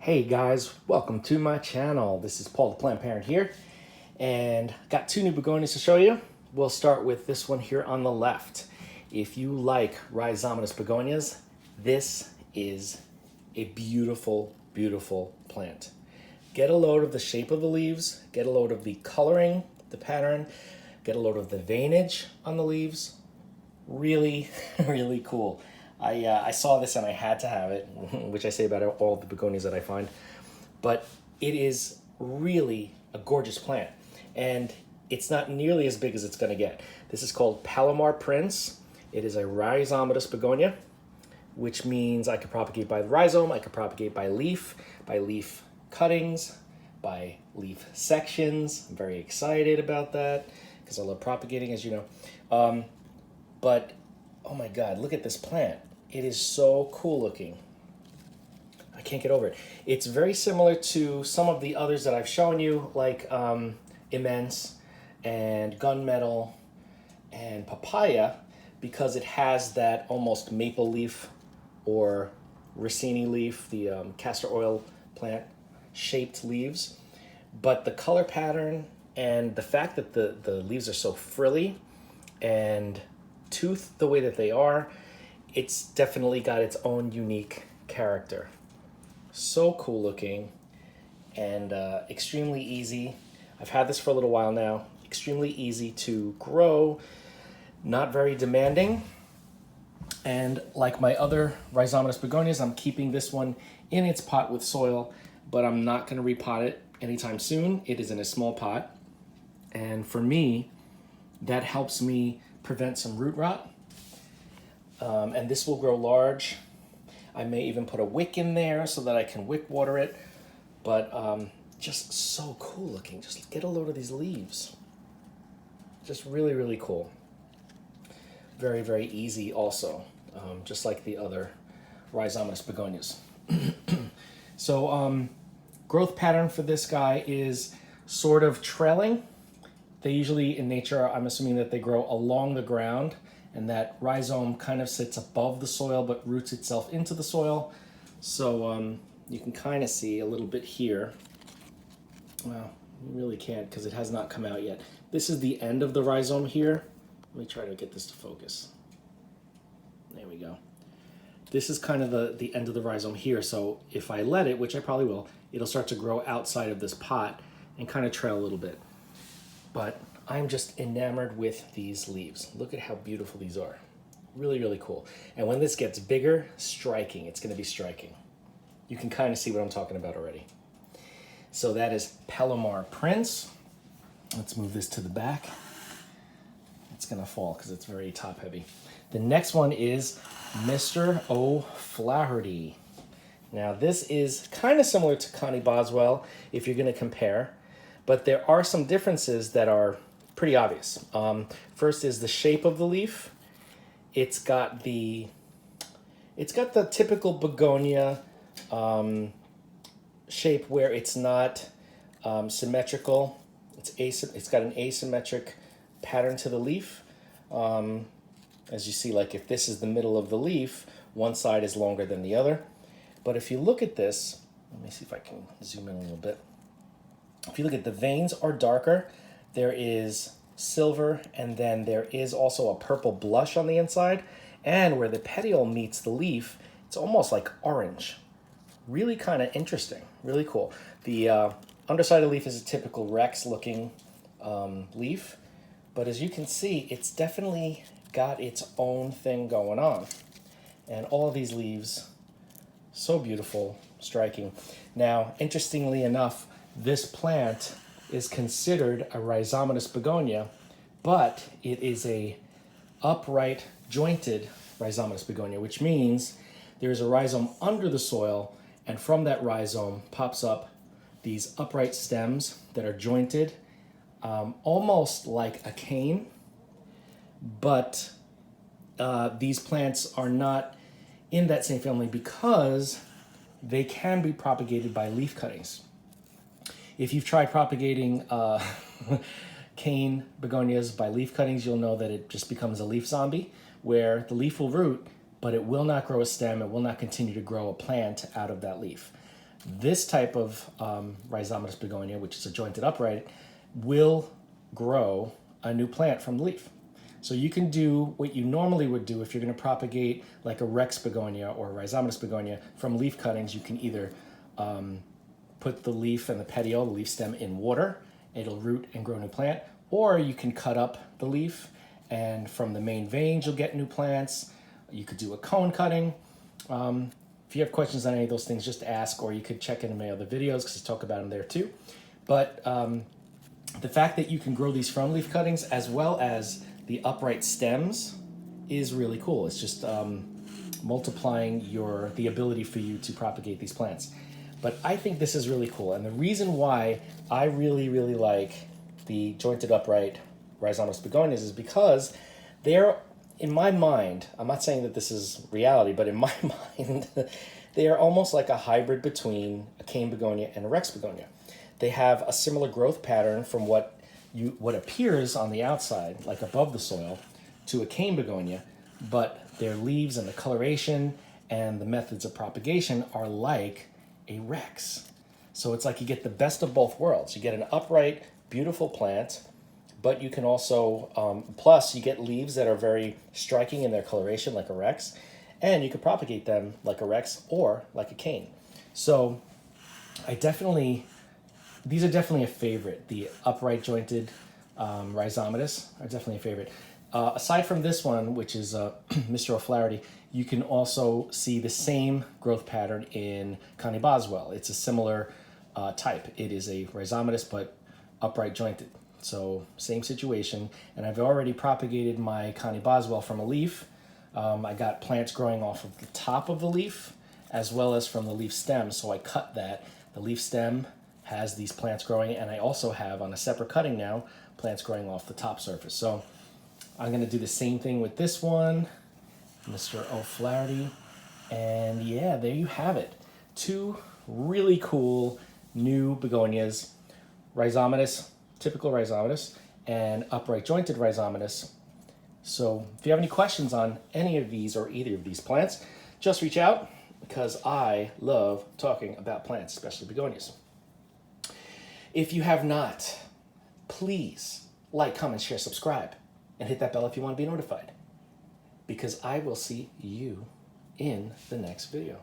Hey guys, welcome to my channel. This is Paul the Plant Parent here, and got two new begonias to show you. We'll start with this one here on the left. If you like Rhizomatous Begonias, this is a beautiful, beautiful plant. Get a load of the shape of the leaves, get a load of the coloring, the pattern, get a load of the veinage on the leaves. Really, really cool. I saw this and I had to have it, which I say about all the begonias that I find. But it is really a gorgeous plant. And it's not nearly as big as it's going to get. This is called Palomar Prince. It is a rhizomatous begonia, which means I could propagate by the rhizome, I could propagate by leaf cuttings, by leaf sections. I'm very excited about that because I love propagating, as you know. But oh my God, look at this plant. It is so cool looking. I can't get over it. It's very similar to some of the others that I've shown you, like Immense and Gunmetal and Papaya, because it has that almost maple leaf or ricini leaf, the castor oil plant shaped leaves. But the color pattern and the fact that the leaves are so frilly and toothed the way that they are, it's definitely got its own unique character. So cool looking and extremely easy. I've had this for a little while now. Extremely easy to grow, not very demanding. And like my other rhizomatous begonias, I'm keeping this one in its pot with soil, but I'm not going to repot it anytime soon. It is in a small pot. And for me, that helps me prevent some root rot. And this will grow large. I may even put a wick in there so that I can wick water it. But just so cool looking. Just get a load of these leaves. Just really, really cool. Very, very easy also, just like the other rhizomatous begonias. So growth pattern for this guy is sort of trailing. They usually in nature, I'm assuming that they grow along the ground, and that rhizome kind of sits above the soil but roots itself into the soil. So you can kind of see a little bit here. Well, you really can't because it has not come out yet. This is the end of the rhizome here. Let me try to get this to focus. There we go. This is kind of the end of the rhizome here. So if I let it, which I probably will, it'll start to grow outside of this pot and kind of trail a little bit. But I'm just enamored with these leaves. Look at how beautiful these are. Really, really cool. And when this gets bigger, striking. It's going to be striking. You can kind of see what I'm talking about already. So that is Palomar Prince. Let's move this to the back. It's going to fall because it's very top heavy. The next one is Mr. O'Flaherty. Now this is kind of similar to Connie Boswell if you're going to compare, but there are some differences that are pretty obvious. First is the shape of the leaf. It's got the typical begonia shape where it's not symmetrical. It's got an asymmetric pattern to the leaf. As you see, like if this is the middle of the leaf, one side is longer than the other. But if you look at this, let me see if I can zoom in a little bit. If you look at the veins are darker, there is silver, and then there is also a purple blush on the inside. And where the petiole meets the leaf, it's almost like orange. Really kind of interesting, really cool. The underside of the leaf is a typical Rex looking leaf, but as you can see, it's definitely got its own thing going on. And all of these leaves, so beautiful, striking. Now, interestingly enough, this plant is considered a rhizomatous begonia, but it is a upright, jointed rhizomatous begonia, which means there is a rhizome under the soil, and from that rhizome pops up these upright stems that are jointed, almost like a cane, but these plants are not in that same family because they can be propagated by leaf cuttings. If you've tried propagating cane begonias by leaf cuttings, you'll know that it just becomes a leaf zombie, where the leaf will root, but it will not grow a stem, it will not continue to grow a plant out of that leaf. This type of Rhizomatous begonia, which is a jointed upright, will grow a new plant from the leaf. So you can do what you normally would do if you're going to propagate like a Rex begonia or a Rhizomatous begonia from leaf cuttings. You can either put the leaf and the petiole, the leaf stem, in water. It'll root and grow a new plant. Or you can cut up the leaf, and from the main veins you'll get new plants. You could do a cone cutting. If you have questions on any of those things, just ask, or you could check in my other videos because I talk about them there too. But the fact that you can grow these from leaf cuttings as well as the upright stems is really cool. It's just multiplying the ability for you to propagate these plants. But I think this is really cool, and the reason why I really, really like the jointed upright Rhizomatous begonias is because they're, in my mind, I'm not saying that this is reality, but in my mind, they are almost like a hybrid between a cane begonia and a Rex begonia. They have a similar growth pattern from what appears on the outside, like above the soil, to a cane begonia, but their leaves and the coloration and the methods of propagation are like a Rex. So it's like you get the best of both worlds. You get an upright, beautiful plant, but you can also, plus you get leaves that are very striking in their coloration like a Rex, and you can propagate them like a Rex or like a cane. So these are definitely a favorite. The upright jointed Rhizomatous are definitely a favorite. Aside from this one, which is Mr. O'Flaherty, you can also see the same growth pattern in Connie Boswell. It's a similar type. It is a Rhizomatous but upright jointed. So same situation. And I've already propagated my Connie Boswell from a leaf. I got plants growing off of the top of the leaf as well as from the leaf stem. So I cut that. The leaf stem has these plants growing, and I also have, on a separate cutting now, plants growing off the top surface. So I'm going to do the same thing with this one, Mr. O'Flaherty. And yeah, there you have it. Two really cool new begonias, Rhizomatous, typical Rhizomatous, and upright jointed Rhizomatous. So if you have any questions on any of these or either of these plants, just reach out, because I love talking about plants, especially begonias. If you have not, please like, comment, share, subscribe, and hit that bell if you want to be notified, because I will see you in the next video.